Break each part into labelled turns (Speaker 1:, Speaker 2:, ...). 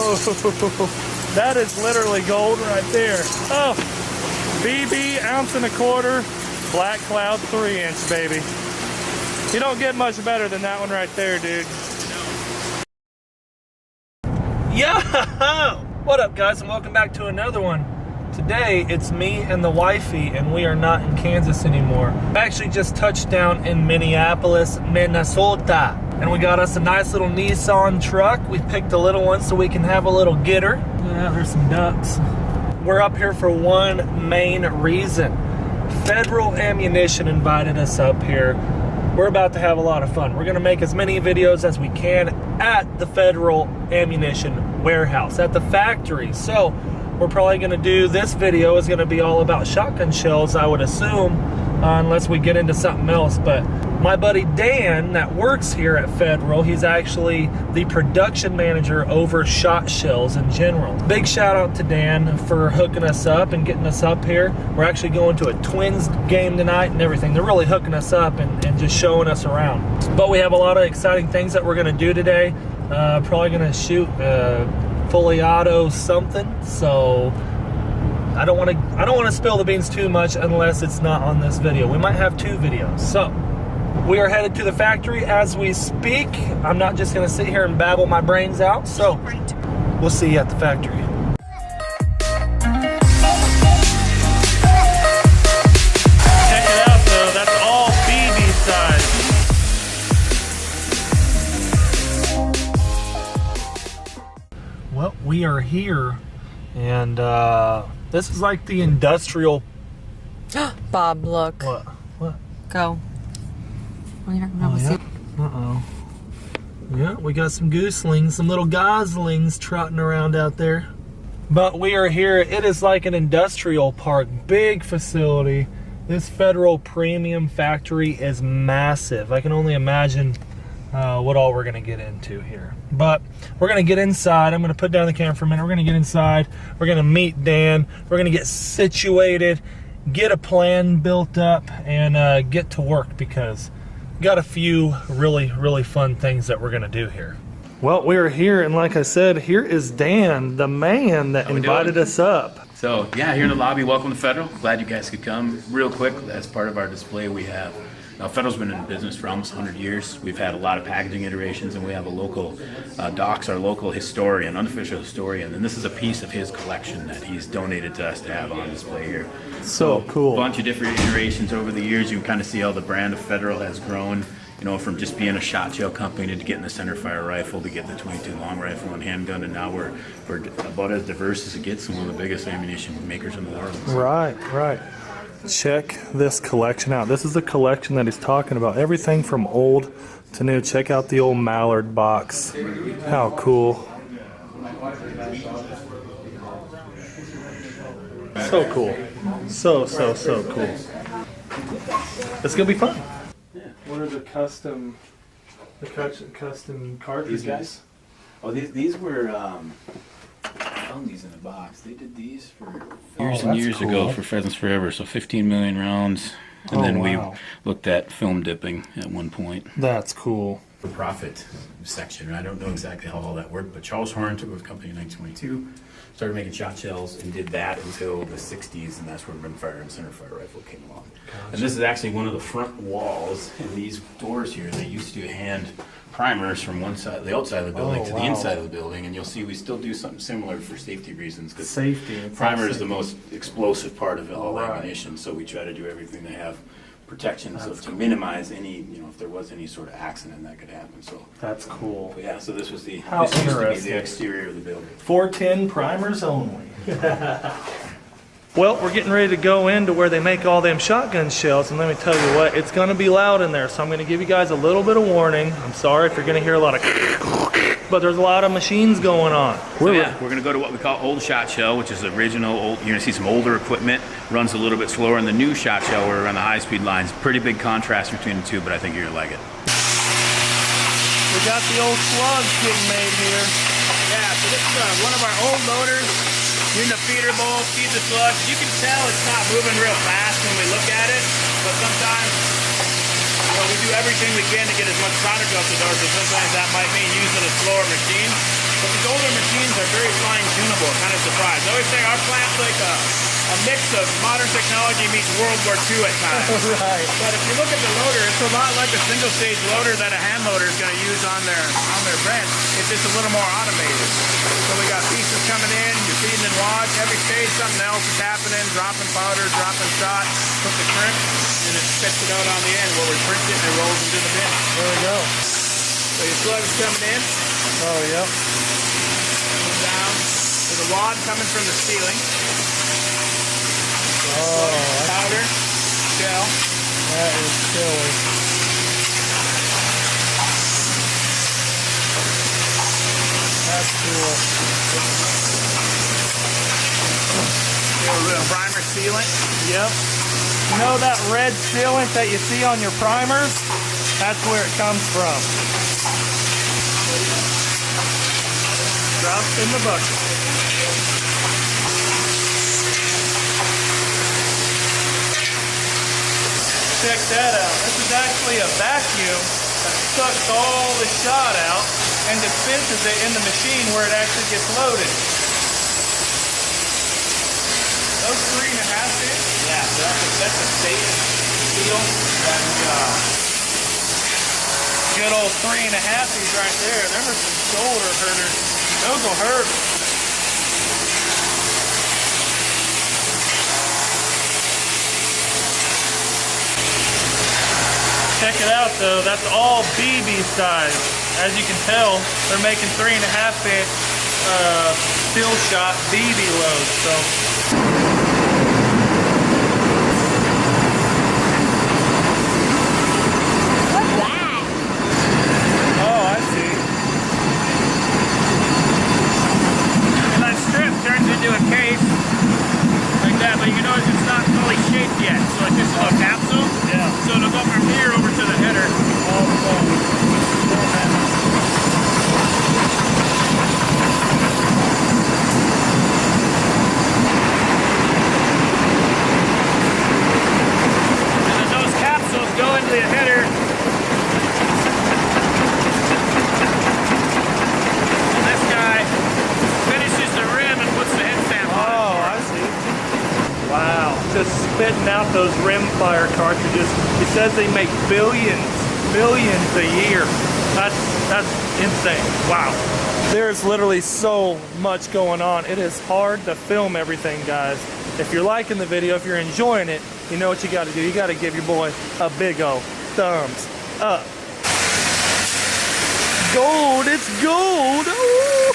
Speaker 1: Oh, that is literally gold right there. Oh, BB ounce and a quarter, Black Cloud 3-inch, baby. You don't get much better than that one right there, dude. Yo! What up, guys, and welcome back to another one. Today, it's me and the wifey, and we are not in Kansas anymore. I actually just touched down in Minneapolis, Minnesota. And we got us a nice little Nissan truck. We picked a little one so we can have a little getter. Yeah, there's some ducks. We're up here for one main reason. Federal Ammunition invited us up here. We're about to have a lot of fun. We're gonna make as many videos as we can at the Federal Ammunition warehouse, at the factory. So we're probably gonna do, this video is gonna be all about shotgun shells, I would assume, unless we get into something else. But my buddy Dan that works here at Federal, he's actually the production manager over shot shells in general. Big shout out to Dan for hooking us up and getting us up here. We're actually going to a Twins game tonight and everything. They're really hooking us up and just showing us around. But we have a lot of exciting things that we're gonna do today. Probably gonna shoot fully auto something, so I don't want to spill the beans too much unless it's not on this video. We might have two videos. So we are headed to the factory as we speak. I'm not just going to sit here and babble my brains out, so we'll see you at the factory. Check it out though, that's all BB size. Well, we are here, and this is like the industrial.
Speaker 2: Bob, look.
Speaker 1: What? What?
Speaker 2: Go. Well, you're not gonna
Speaker 1: Oh, yeah. Uh-oh. Yeah, we got some gooselings, some little goslings trotting around out there. But we are here. It is like an industrial park, big facility. This Federal Premium factory is massive. I can only imagine what all we're gonna get into here. But we're gonna get inside. I'm gonna put down the camera for a minute. We're gonna get inside. We're gonna meet Dan. We're gonna get situated, get a plan built up, and get to work, because we got a few really fun things that we're gonna do here. Well, we are here, and like I said, here is Dan, the man that invited us up.
Speaker 3: So yeah, here in the lobby, welcome to Federal. Glad you guys could come. Real quick, as part of our display, we have, now Federal's been in business for almost 100 years. We've had a lot of packaging iterations, and we have a local, Doc's our local historian, unofficial historian, and this is a piece of his collection that he's donated to us to have on display here.
Speaker 1: So cool.
Speaker 3: A bunch of different iterations over the years. You can kind of see how the brand of Federal has grown, you know, from just being a shot shell company to getting the centerfire rifle, to get the 22 long rifle and handgun, and now we're about as diverse as it gets, and one of the biggest ammunition makers in the world.
Speaker 1: Right. Check this collection out. This is the collection that he's talking about. Everything from old to new. Check out the old Mallard box. How cool. So cool. So cool. It's gonna be fun. What are the custom cartridges?
Speaker 3: These guys? Oh, these were, I found these in a box. They did these for years and years ago for Pheasants Forever. So 15 million rounds. And then we looked at film dipping at one point.
Speaker 1: That's cool.
Speaker 3: The profit section. I don't know exactly how all that worked, but Charles Horn took over the company in 1922, started making shot shells, and did that until the 60s, and that's where rimfire and centerfire rifle came along. Gotcha. And this is actually one of the front walls, and these doors here, they used to hand primers from one side, the outside of the building, to the inside of the building, and you'll see we still do something similar for safety reasons, because primer is the most explosive part of all ammunition, so we try to do everything to have protection, so to minimize any, you know, if there was any sort of accident that could happen. So
Speaker 1: that's cool.
Speaker 3: But yeah, so this was the
Speaker 1: How
Speaker 3: this used to be
Speaker 1: interesting.
Speaker 3: the exterior of the building.
Speaker 1: 410 primers only. Well, we're getting ready to go into where they make all them shotgun shells, and let me tell you what, it's going to be loud in there, so I'm going to give you guys a little bit of warning. I'm sorry if you're going to hear a lot of but there's a lot of machines going on.
Speaker 3: So yeah, we're going to go to what we call old shot shell, which is the original old. You're going to see some older equipment, runs a little bit slower, and the new shot shell, where we're on the high-speed lines. Pretty big contrast between the two, but I think you're going to like it.
Speaker 1: We got the old slugs getting made here.
Speaker 3: Yeah, so this is one of our old loaders. You're in the feeder bowl, feed the slugs. You can tell it's not moving real fast when we look at it, but sometimes, you know, we do everything we can to get as much product out the door, so sometimes that might mean using a slower machine. But these older machines are very fine tunable, kind of surprised. I always say our plant's like a mix of modern technology meets World War II at times.
Speaker 1: Right.
Speaker 3: But if you look at the loader, it's a lot like a single stage loader that a hand loader is going to use on their bench. It's just a little more automated. So we got pieces coming in, you're feeding and watch. Every stage something else is happening, dropping powder, dropping shot, put the crimp, and it spits it out on the end where we print it and it rolls into the bin.
Speaker 1: There we go.
Speaker 3: So your slug's coming in.
Speaker 1: Oh, yep.
Speaker 3: Down. There's a rod coming from the ceiling.
Speaker 1: Oh,
Speaker 3: Powder, gel.
Speaker 1: that is silly. That's cool.
Speaker 3: A little primer sealant.
Speaker 1: Yep. You know that red sealant that you see on your primers? That's where it comes from. Drops in the bucket. Check that out. This is actually a vacuum that sucks all the shot out and dispenses it in the machine where it actually gets loaded. Those 3.5 inch?
Speaker 3: Yeah, so that's a stainless steel.
Speaker 1: Good old 3.5 inch right there. Them are some shoulder hurters. Those will hurt. Check it out though, that's all BB size. As you can tell, they're making 3.5 inch steel shot BB loads. So
Speaker 2: What's that?
Speaker 1: oh, I see.
Speaker 3: And that strip turns into a case like that, but you notice it's not fully shaped yet. So it's just a little capsule.
Speaker 1: Yeah.
Speaker 3: So it'll go from here over to the header. And then those capsules go into the header. And this guy finishes the rim and puts the head stamp on it.
Speaker 1: Oh, I see. Wow, just spitting out those rimfire cartridges. He says they make billions a year. That's insane. Wow. There's literally so much going on. It is hard to film everything, guys. If you're liking the video, if you're enjoying it, you know what you got to do. You got to give your boy a big old thumbs up. Gold, it's gold. Ooh.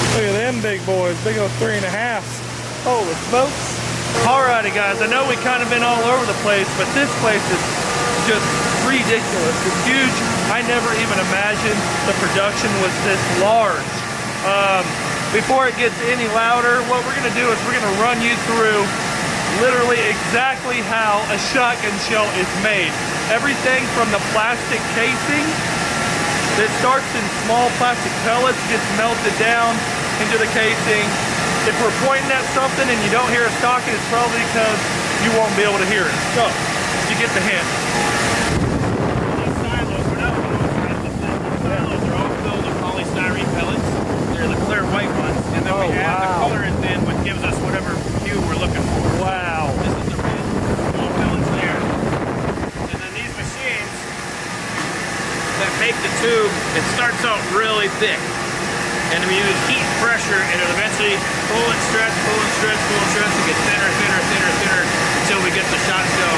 Speaker 1: Look at them big boys, big old 3.5s. Holy smokes. Alrighty guys, I know we kind of been all over the place, but this place is just ridiculous. It's huge. I never even imagined the production was this large. Before it gets any louder, what we're gonna do is we're gonna run you through literally exactly how a shotgun shell is made. Everything from the plastic casing that starts in small plastic pellets, gets melted down into the casing. If we're pointing at something and you don't hear us talking, it's probably because you won't be able to hear it. So, you get the hint.
Speaker 3: These silos, we're not going to size the silos are all filled with polystyrene pellets. They're the clear white ones. And then we add the colorant in, which gives us whatever hue we're looking for.
Speaker 1: Wow.
Speaker 3: This is the red, no pellets there. And then these machines that make the tube, it starts out really thick. And we use heat and pressure, and it'll eventually pull and stretch, and get thinner, until we get the shot shell,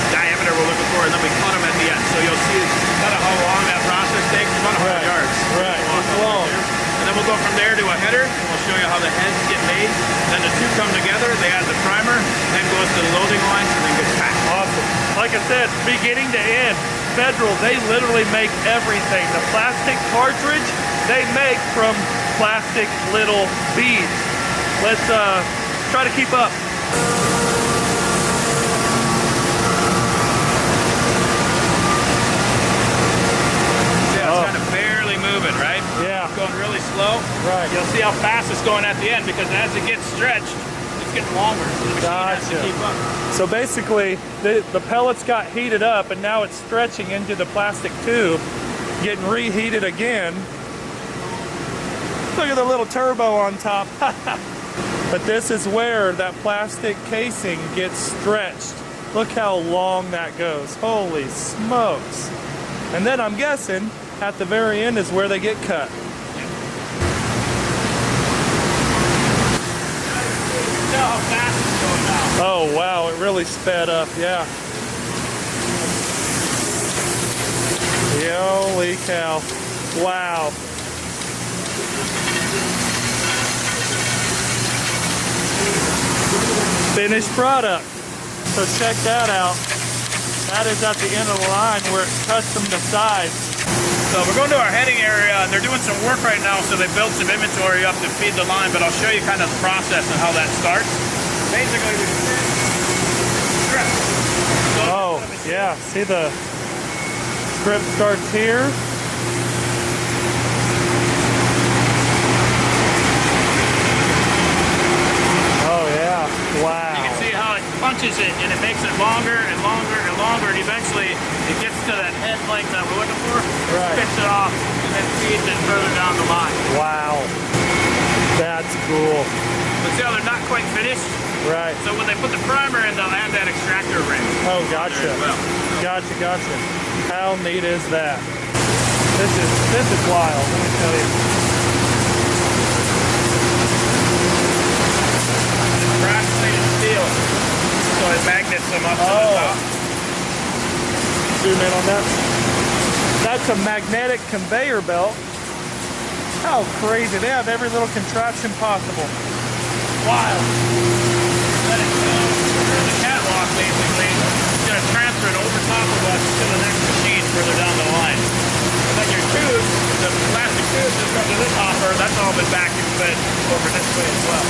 Speaker 3: diameter we're looking for, and then we cut them at the end. So you'll see kind of how long that process takes, about 100 yards.
Speaker 1: Right, it's long.
Speaker 3: And then we'll go from there to a header, and we'll show you how the heads get made. Then the two come together, they add the primer, then goes to the loading lines, and then gets packed.
Speaker 1: Awesome. Like I said, beginning to end, Federal, they literally make everything. The plastic cartridge, they make from plastic little beads. Let's try to keep up.
Speaker 4: bad because as it gets stretched, it's getting longer. So the machine has to
Speaker 1: Gotcha.
Speaker 4: keep up.
Speaker 1: So basically, the pellets got heated up and now it's stretching into the plastic tube, getting reheated again. Look at the little turbo on top. But this is where that plastic casing gets stretched. Look how long that goes. Holy smokes. And then I'm guessing at the very end is where they get cut.
Speaker 4: Tell how fast it's going now.
Speaker 1: Oh wow, it really sped up, yeah. Holy cow. Wow. Finished product. So check that out. That is at the end of the line where it cuts them to size.
Speaker 4: So we're going to our heading area, and they're doing some work right now, so they built some inventory up to feed the line, but I'll show you kind of the process and how that starts. Basically, we strip.
Speaker 1: Oh, yeah. See the strip starts here. Oh, yeah. Wow.
Speaker 4: You can see how it punches it, and it makes it longer and longer and longer, and eventually it gets to that head length that we're looking for,
Speaker 1: Right.
Speaker 4: spits it off, and then feeds it further down the line.
Speaker 1: Wow. That's cool.
Speaker 4: But see how they're not quite finished?
Speaker 1: Right.
Speaker 4: So when they put the primer in, they'll add that extractor ring.
Speaker 1: Oh,
Speaker 4: there
Speaker 1: gotcha.
Speaker 4: as well.
Speaker 1: Gotcha, gotcha. How neat is that? This is wild, let me tell you.
Speaker 4: Brass plated steel, so it magnets them up to the
Speaker 1: Oh.
Speaker 4: top.
Speaker 1: Zoom in on that. That's a magnetic conveyor belt. How crazy. They have every little contraption possible. Wild.
Speaker 4: Let it go. There's a catwalk basically. It's going to transfer it over top of us to the next machine further down the line. And then your tube, the plastic tube that comes to this hopper, that's all been vacuum fed over this way as well.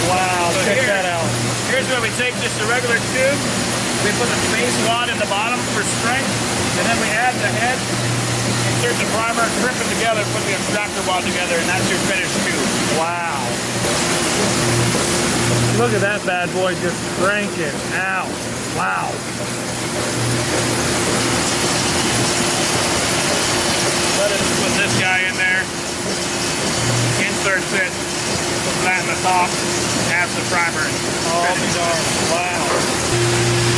Speaker 1: Wow,
Speaker 4: So
Speaker 1: check
Speaker 4: here-
Speaker 1: that out.
Speaker 4: Here's where we take just a regular tube, we put the base wad in the bottom for strength, and then we add the head, insert the primer, crimp it together, put the extractor wad together, and that's your finished tube.
Speaker 1: Wow. Look at that bad boy just cranking out. Wow.
Speaker 4: Let us put this guy in there, inserts it, puts that in the top, adds the primer.
Speaker 1: Oh, be darned. Wow.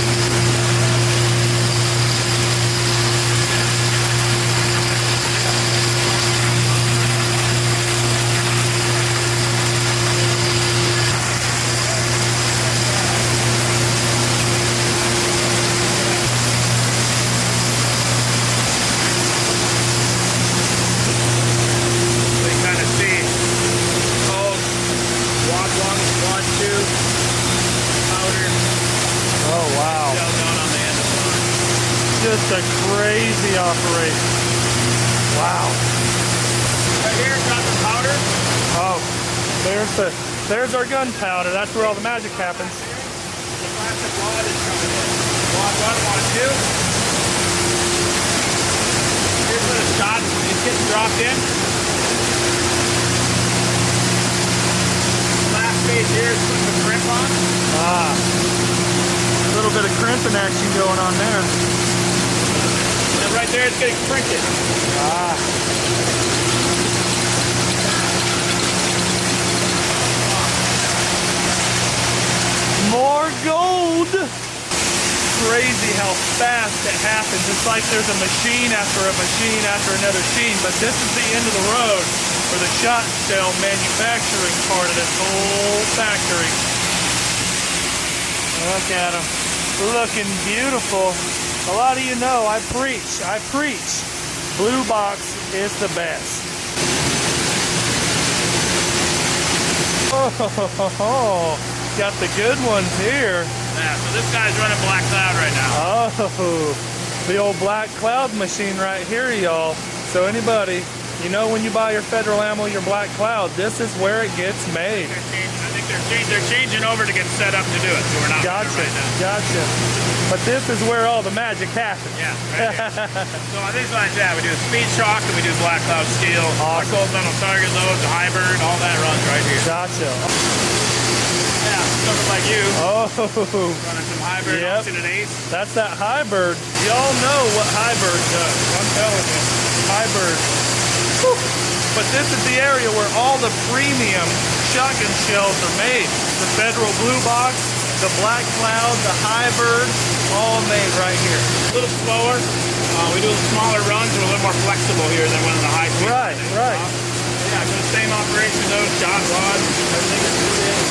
Speaker 4: So you kind of see hose, wad 1, wad 2, powder,
Speaker 1: Oh, wow.
Speaker 4: gel down on the end of the line.
Speaker 1: Just a crazy operation. Wow.
Speaker 4: Right here, got the powder.
Speaker 1: Oh, there's our gunpowder. That's where all the magic happens.
Speaker 4: The plastic wad is coming in. Wad 1, wad 2. Here's where the shot is getting dropped in. The last phase here is putting the crimp on.
Speaker 1: Ah, a little bit of crimping action going on there.
Speaker 4: And then right there it's getting printed.
Speaker 1: Ah. More gold. Crazy how fast it happens. It's like there's a machine after a machine after another machine, but this is the end of the road for the shot shell manufacturing part of this whole factory. Look at them. Looking beautiful. A lot of you know I preach. Blue box is the best. Oh, got the good ones here.
Speaker 4: Yeah, so this guy's running Black Cloud right now.
Speaker 1: Oh, the old Black Cloud machine right here, y'all. So anybody, you know when you buy your Federal Ammo, your Black Cloud, this is where it gets made.
Speaker 4: I think they're changing over to get set up to do it, so we're not
Speaker 1: Gotcha,
Speaker 4: right now.
Speaker 1: gotcha. But this is where all the magic happens.
Speaker 4: Yeah, right here. So on these lines, yeah, we do speed shock and we do black cloud steel. Our
Speaker 1: Awesome.
Speaker 4: cold metal target loads, the hybrid, all that runs right here.
Speaker 1: Gotcha.
Speaker 4: Yeah, something like you.
Speaker 1: Oh,
Speaker 4: Running some hybrid,
Speaker 1: Yep.
Speaker 4: oxygen ace.
Speaker 1: that's that Highbird. Y'all know what Highbird does. I'm telling you, Highbird. Whew. But this is the area where all the premium shotgun shells are made. The Federal Blue Box, the Black Cloud, the Highbird, all made right here.
Speaker 4: A little slower. We do smaller runs. We're a little more flexible here than one of the high speed.
Speaker 1: Right, right.
Speaker 4: Yeah, do the same operation though, shot rod, everything is the same.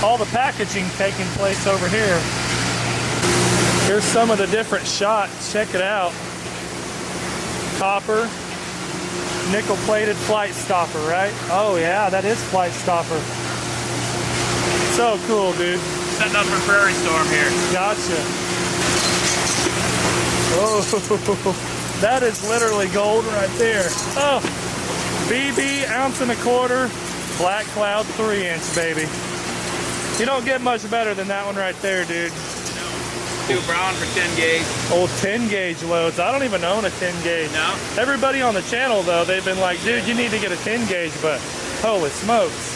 Speaker 1: All the packaging taking place over here. Here's some of the different shots. Check it out. Copper, nickel plated flight stopper, right? Oh yeah, that is flight stopper. So cool, dude.
Speaker 4: Setting up for Prairie Storm here.
Speaker 1: Gotcha. Oh, that is literally gold right there. Oh, BB ounce and a quarter, Black Cloud 3-inch, baby. You don't get much better than that one right there, dude.
Speaker 4: Two brown for 10 gauge.
Speaker 1: Old 10 gauge loads. I don't even own a 10 gauge.
Speaker 4: No?
Speaker 1: Everybody on the channel though, they've been like, dude, you need to get a 10 gauge, but holy smokes.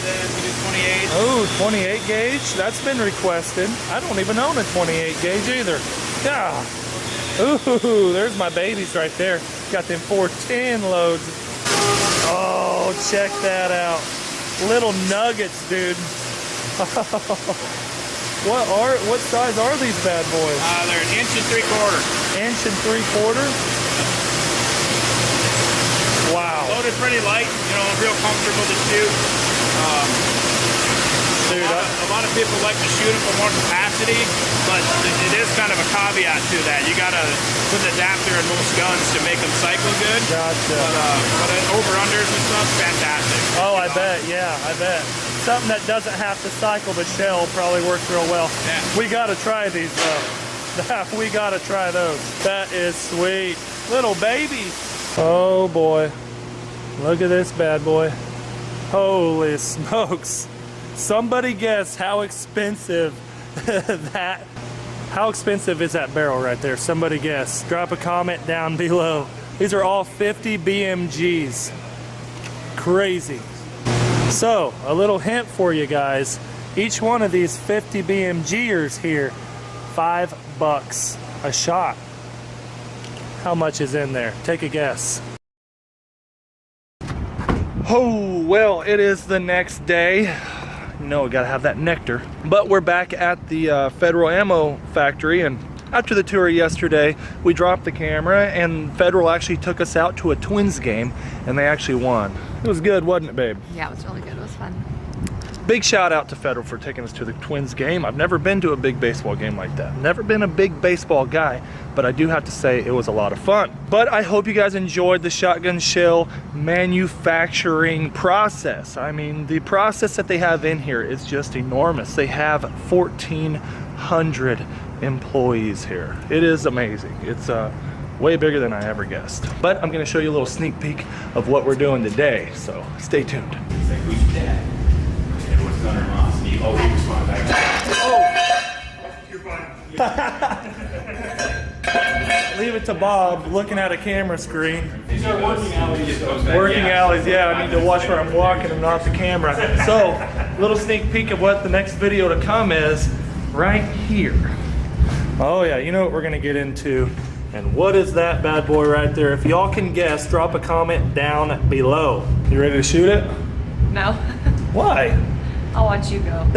Speaker 4: We do 28.
Speaker 1: Oh, 28 gauge? That's been requested. I don't even own a 28 gauge either. Yeah. Ooh, there's my babies right there. Got them 410 loads. Oh, check that out. Little nuggets, dude. What size are these bad boys?
Speaker 4: They're 1 3/4
Speaker 1: Inch and 3/4? Wow.
Speaker 4: Loaded pretty light, you know, real comfortable to shoot.
Speaker 1: Dude,
Speaker 4: A lot of people like to shoot it for more capacity, but it is kind of a caveat to that. You gotta put an adapter in most guns to make them cycle good.
Speaker 1: Gotcha.
Speaker 4: But over-unders and stuff, fantastic.
Speaker 1: Oh, I bet, yeah, I bet. Something that doesn't have to cycle the shell probably works real well.
Speaker 4: Yeah.
Speaker 1: We gotta try these though. We gotta try those. That is sweet. Little baby. Oh boy. Look at this bad boy. Holy smokes. Somebody guess how expensive how expensive is that barrel right there? Somebody guess. Drop a comment down below. These are all 50 BMGs. Crazy. So, a little hint for you guys. Each one of these 50 BMGers here, $5 a shot. How much is in there? Take a guess. Oh, well, it is the next day. You know, we gotta have that nectar. But we're back at the Federal Ammo Factory, and after the tour yesterday, we dropped the camera, and Federal actually took us out to a Twins game, and they actually won. It was good, wasn't it, babe?
Speaker 2: Yeah, it was really good. It was fun.
Speaker 1: Big shout out to Federal for taking us to the Twins game. I've never been to a big baseball game like that. Never been a big baseball guy, but I do have to say it was a lot of fun. But I hope you guys enjoyed the shotgun shell manufacturing process. I mean, the process that they have in here is just enormous. They have 1,400 employees here. It is amazing. It's way bigger than I ever guessed. But I'm gonna show you a little sneak peek of what we're doing today, so stay tuned.
Speaker 3: It's like, who's your dad? And what's Gunner Moss? Oh, he responded back.
Speaker 1: Leave it to Bob looking at a camera screen.
Speaker 3: These are working alleys.
Speaker 1: Working alleys, yeah, I need to watch where I'm walking and not the camera. So, little sneak peek of what the next video to come is right here. Oh yeah, you know what we're gonna get into. And what is that bad boy right there? If y'all can guess, drop a comment down below. You ready to shoot it?
Speaker 2: No.
Speaker 1: Why?
Speaker 2: I'll watch you go.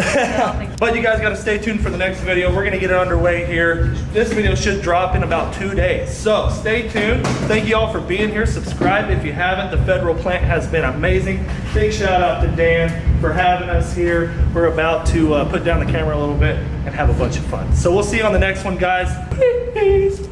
Speaker 1: But you guys got to stay tuned for the next video. We're going to get it underway here. This video should drop in about 2 days. So stay tuned. Thank you all for being here. Subscribe if you haven't. The federal plant has been amazing. Big shout out to Dan for having us here. We're about to put down the camera a little bit and have a bunch of fun. So we'll see you on the next one, guys. Peace.